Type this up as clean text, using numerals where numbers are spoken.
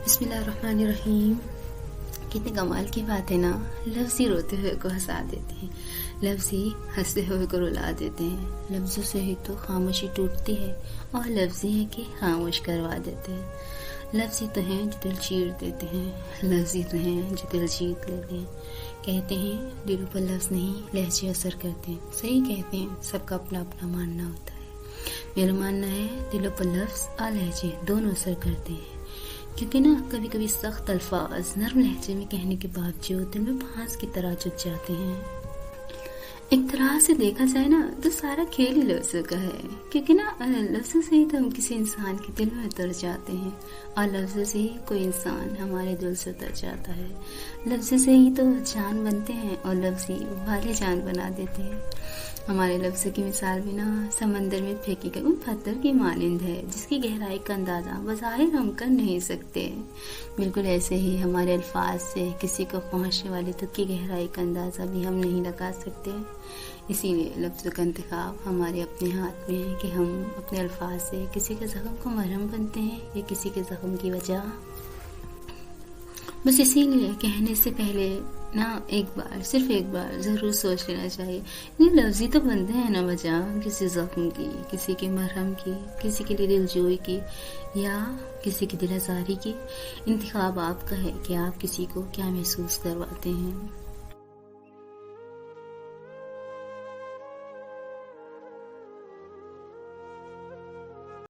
بسم اللہ الرحمن الرحیم. کتنے کمال کی بات ہے نا. لفظ ہی روتے ہوئے کو ہنسا دیتے ہیں، لفظ ہی ہنستے ہوئے کو رلا دیتے ہیں. لفظوں سے ہی تو خاموشی ٹوٹتی ہے اور لفظ ہی ہے کہ خاموش کروا دیتے ہیں. لفظ ہی تو ہیں جو دل چیر دیتے ہیں، لفظ ہی تو ہیں جو دل جیت لیتے ہیں. کہتے ہیں دلوں پر لفظ نہیں لہجے اثر کرتے ہیں. صحیح کہتے ہیں، سب کا اپنا اپنا ماننا ہوتا ہے. میرا ماننا ہے دلوں پر لفظ اور لہجے دونوں اثر کرتے ہیں، کیونکہ نا کبھی کبھی سخت الفاظ نرم لہجے میں کہنے کے باوجود دل میں بھانس کی طرح چبھ جاتے ہیں. ایک طرح سے دیکھا جائے نا تو سارا کھیل ہی لفظوں کا ہے، کیونکہ نا لفظوں سے ہی تو ہم کسی انسان کے دل میں اتر جاتے ہیں اور لفظوں سے ہی کوئی انسان ہمارے دل سے اتر جاتا ہے. لفظوں سے ہی تو جان بنتے ہیں اور لفظ ہی والے جان بنا دیتے ہیں. ہمارے لفظوں کی مثال بھی نا سمندر میں پھینکی گئی ان پتھر کی مانند ہے جس کی گہرائی کا اندازہ بظاہر ہم کر نہیں سکتے. بالکل ایسے ہی ہمارے الفاظ سے کسی کو پہنچنے والی تک کی گہرائی کا اندازہ بھی ہم نہیں لگا سکتے. اسی لیے لفظوں کا انتخاب ہمارے اپنے ہاتھ میں ہے کہ ہم اپنے الفاظ سے کسی کے زخم کو مرہم بنتے ہیں یا کسی کے زخم کی وجہ. بس اسی لیے کہنے سے پہلے نا صرف ایک بار ضرور سوچ لینا چاہیے. یہ لفظ ہی تو بنتے ہیں نا وجہ کسی زخم کی، کسی کے مرہم کی، کسی کے لیے دلجوئی کی یا کسی کی دل آزاری کی. انتخاب آپ کا ہے کہ آپ کسی کو کیا محسوس کرواتے ہیں.